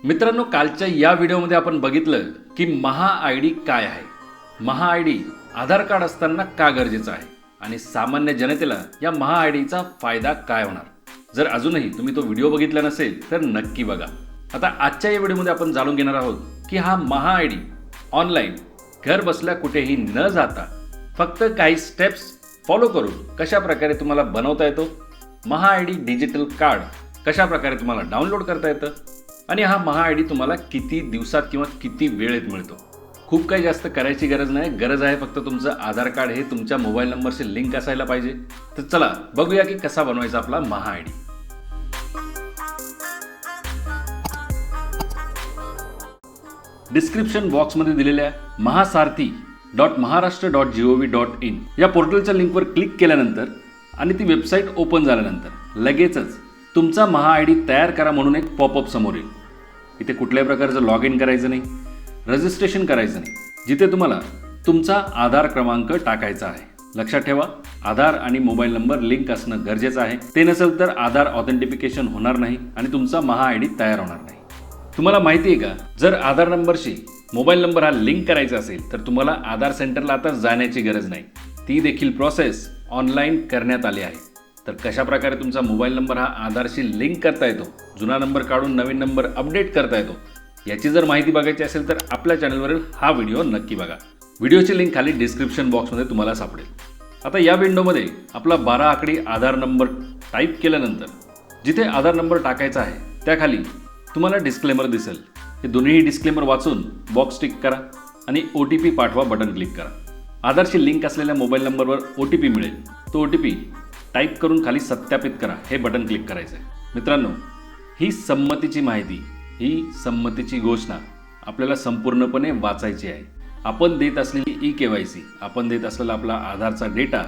मित्रांनो, कालच्या या व्हिडिओमध्ये आपण बघितलं की महा आयडी काय आहे, महा आयडी आधार कार्ड असताना का गरजेचं आहे आणि सामान्य जनतेला या महा आयडीचा फायदा काय होणार. जर अजूनही तुम्ही तो व्हिडिओ बघितला नसेल तर नक्की बघा. आता आजच्या या व्हिडिओमध्ये आपण जाणून घेणार आहोत की हा महा आयडी ऑनलाईन घर बसल्या कुठेही न जाता फक्त काही स्टेप्स फॉलो करून कशा प्रकारे तुम्हाला बनवता येतो, महा आयडी डिजिटल कार्ड कशा प्रकारे तुम्हाला डाउनलोड करता येतं आणि हा महा आयडी तुम्हाला किती दिवसात किंवा किती वेळेत मिळतो. खूप काही जास्त करायची गरज नाही. गरज आहे फक्त तुमचं आधार कार्ड हे तुमच्या मोबाईल नंबरशी लिंक असायला पाहिजे. तर चला बघूया की कसा बनवायचा आपला महा आयडी. डिस्क्रिप्शन बॉक्समध्ये दिलेल्या mahasaarthi.maharashtra.gov.in या पोर्टलच्या लिंकवर क्लिक केल्यानंतर आणि ती वेबसाईट ओपन झाल्यानंतर लगेचच तुमचा महा आयडी तयार करा म्हणून एक पॉपअप समोर येईल. इथे कुठल्याही प्रकारचं लॉग इन करायचं नाही, रजिस्ट्रेशन करायचं नाही. जिथे तुम्हाला तुमचा आधार क्रमांक टाकायचा आहे. लक्षात ठेवा, आधार आणि मोबाईल नंबर लिंक असणं गरजेचं आहे. ते नसेल तर आधार ऑथेंटिफिकेशन होणार नाही आणि तुमचा महा आयडी तयार होणार नाही. तुम्हाला माहिती आहे का, जर आधार नंबरशी मोबाईल नंबर हा लिंक करायचा असेल तर तुम्हाला आधार सेंटरला आता जाण्याची गरज नाही. ती देखील प्रोसेस ऑनलाईन करण्यात आली आहे. तर कशा प्रकारे तुमचा मोबाईल नंबर हा आधारशी लिंक करता येतो, जुना नंबर काढून नवीन नंबर अपडेट करता येतो, याची जर माहिती बघायची असेल तर आपल्या चॅनलवरील हा व्हिडिओ नक्की बघा. व्हिडिओची लिंक खाली डिस्क्रिप्शन बॉक्समध्ये तुम्हाला सापडेल. आता या विंडोमध्ये आपला 12 आकडी आधार नंबर टाईप केल्यानंतर जिथे आधार नंबर टाकायचा आहे त्याखाली तुम्हाला डिस्क्लेमर दिसेल. हे दोन्ही डिस्क्लेमर वाचून बॉक्स टिक करा आणि OTP पाठवा बटन क्लिक करा. आधारशी लिंक असलेल्या मोबाईल नंबरवर OTP मिळेल. तो OTP टाईप करून खाली सत्यापित करा हे बटन क्लिक करायचं आहे. मित्रांनो, ही संमतीची माहिती, ही संमतीची घोषणा आपल्याला संपूर्णपणे वाचायची आहे. आपण देत असलेली eKYC, आपण देत असलेला आपला आधारचा डेटा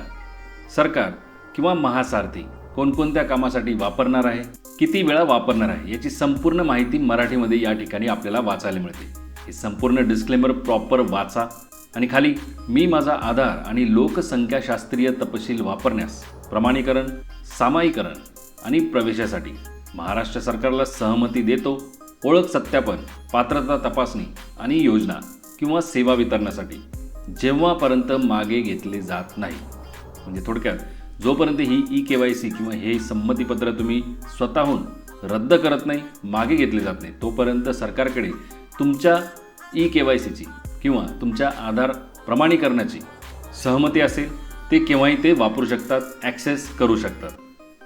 सरकार किंवा महासारथी कोणकोणत्या कामासाठी वापरणार आहे, किती वेळा वापरणार आहे, याची संपूर्ण माहिती मराठीमध्ये या ठिकाणी आपल्याला वाचायला मिळते. हे संपूर्ण डिस्क्लेमर प्रॉपर वाचा आणि खाली मी माझा आधार आणि लोकसंख्याशास्त्रीय तपशील वापरण्यास प्रमाणीकरण, सामायिकरण आणि प्रवेशासाठी महाराष्ट्र सरकारला सहमती देतो. ओळख सत्यापन, पात्रता तपासणी आणि योजना किंवा सेवा वितरणासाठी जेव्हापर्यंत मागे घेतले जात नाही. म्हणजे थोडक्यात जोपर्यंत ही eKYC किंवा हे संमतीपत्र तुम्ही स्वतःहून रद्द करत नाही, मागे घेतले जात नाही, तोपर्यंत सरकारकडे तुमच्या eKYCची किंवा तुमच्या आधार प्रमाणीकरणाची सहमती असेल ते केव्हाही ते वापरू शकतात, ॲक्सेस करू शकतात.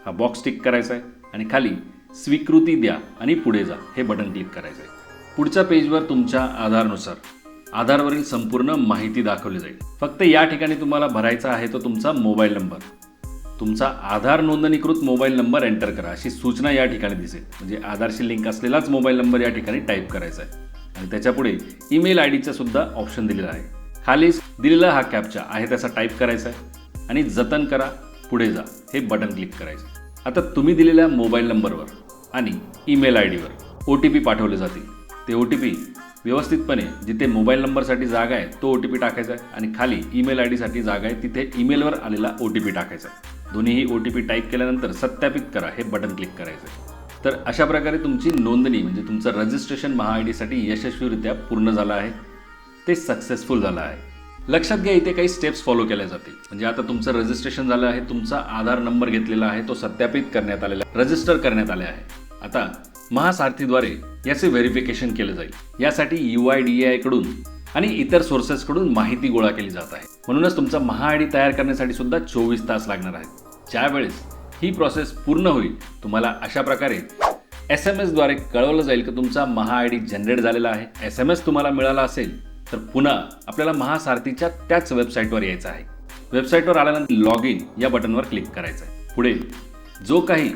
हा बॉक्स टिक करायचा आहे आणि खाली स्वीकृती द्या आणि पुढे जा हे बटन क्लिक करायचं आहे. पुढच्या पेजवर तुमच्या आधारनुसार आधारवरील संपूर्ण माहिती दाखवली जाईल. फक्त या ठिकाणी तुम्हाला भरायचा आहे तो तुमचा मोबाईल नंबर. तुमचा आधार नोंदणीकृत मोबाईल नंबर एंटर करा अशी सूचना या ठिकाणी दिसेल. म्हणजे आधारशी लिंक असलेलाच मोबाईल नंबर या ठिकाणी टाईप करायचा आहे आणि त्याच्यापुढे ईमेल आयडीचा सुद्धा ऑप्शन दिलेला आहे. खाली दिलेला हा कॅप्चा आहे तसा टाईप करायचा आहे आणि जतन करा, पुढे जा हे बटन क्लिक करायचं. आता तुम्ही दिलेल्या मोबाईल नंबरवर आणि ईमेल आयडीवर OTP पाठवले जातील. ते OTP व्यवस्थितपणे जिथे मोबाईल नंबरसाठी जागा आहे तो OTP टाकायचा आहे आणि खाली ईमेल आयडीसाठी जागा आहे तिथे ईमेलवर आलेला OTP टाकायचा आहे. दोन्हीही OTP टाईप केल्यानंतर सत्यापित करा हे बटन क्लिक करायचं आहे. तर अशा प्रकारे तुमची नोंदणी म्हणजे तुमचं रजिस्ट्रेशन महा आयडीसाठी यशस्वीरित्या पूर्ण झालं आहे. ते सक्सेसफुल झालं आहे. लक्षात घ्या, इथे काही स्टेप्स फॉलो केल्या जातील. म्हणजे आता तुमचं रजिस्ट्रेशन झालं आहे, तुमचा आधार नंबर घेतलेला आहे, तो सत्यापित करण्यात आलेला आहे, रजिस्टर करण्यात आले आहे. आता महासारथीद्वारे याचे व्हेरिफिकेशन केलं जाईल. यासाठी UIDAI कडून आणि इतर सोर्सेसकडून माहिती गोळा केली जात आहे. म्हणूनच तुमचा महा आयडी तयार करण्यासाठी सुद्धा 24 तास लागणार आहेत. ज्यावेळेस ही प्रोसेस पूर्ण होईल तुम्हाला अशा प्रकारे SMS द्वारे कळवलं जाईल की तुमचा महा आयडी जनरेट झालेला आहे. SMS तुम्हाला मिळाला असेल तर पुन्हा आपल्याला महासारथीच्या त्याच वेबसाईटवर यायचं आहे. वेबसाईटवर आल्यानंतर लॉग इन या बटनवर क्लिक करायचं आहे. पुढे जो काही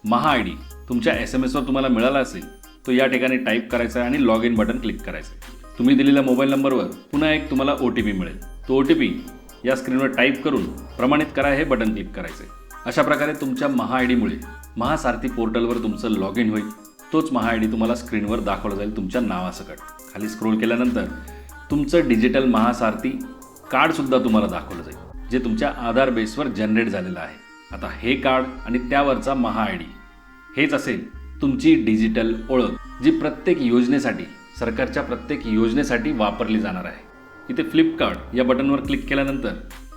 महा आयडी तुमच्या SMSवर तुम्हाला मिळाला असेल तो या ठिकाणी टाईप करायचा आहे आणि लॉग इन बटन क्लिक करायचं आहे. तुम्ही दिलेल्या मोबाईल नंबरवर पुन्हा एक तुम्हाला OTP मिळेल. तो OTP या स्क्रीनवर टाईप करून प्रमाणित करा हे बटन क्लिक करायचं आहे. अशा प्रकारे तुमच्या महा आयडीमुळे महासारथी पोर्टलवर तुमचं लॉग इन होईल. तोच महा आयडी तुम्हाला स्क्रीनवर दाखवला जाईल तुमच्या नावासकट. खाली स्क्रोल केल्यानंतर तुमचं डिजिटल महासारथी कार्डसुद्धा तुम्हाला दाखवलं जाईल जे तुमच्या आधार बेसवर जनरेट झालेलं आहे. आता हे कार्ड आणि त्यावरचा महा आयडी हेच असेल तुमची डिजिटल ओळख. जी प्रत्येक योजनेसाठी, सरकारच्या प्रत्येक योजनेसाठी वापरली जाणार आहे. इथे फ्लिपकार्ट या बटनवर क्लिक केल्यानंतर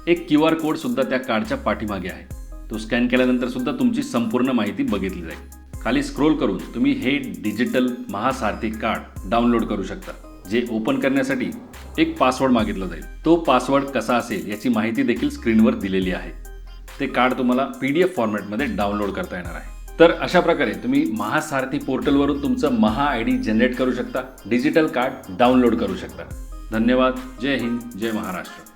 एक QR कोड सुद्धा त्या कार्डच्या पाठीमागे आहे. तो स्कॅन केल्यानंतर सुद्धा तुमची संपूर्ण माहिती बघितली जाईल. खाली स्क्रोल करून तुम्ही हे डिजिटल महासारथी कार्ड डाउनलोड करू शकता, जे ओपन करण्यासाठी एक पासवर्ड मागितला जाईल. तो पासवर्ड कसा असेल याची माहिती देखील स्क्रीनवर दिलेली आहे. ते कार्ड तुम्हाला PDF फॉर्मॅटमध्ये डाउनलोड करता येणार आहे. तर अशा प्रकारे तुम्ही महासारथी पोर्टलवरून तुमचं MahaID जनरेट करू शकता, डिजिटल कार्ड डाउनलोड करू शकता. धन्यवाद. जय हिंद, जय महाराष्ट्र.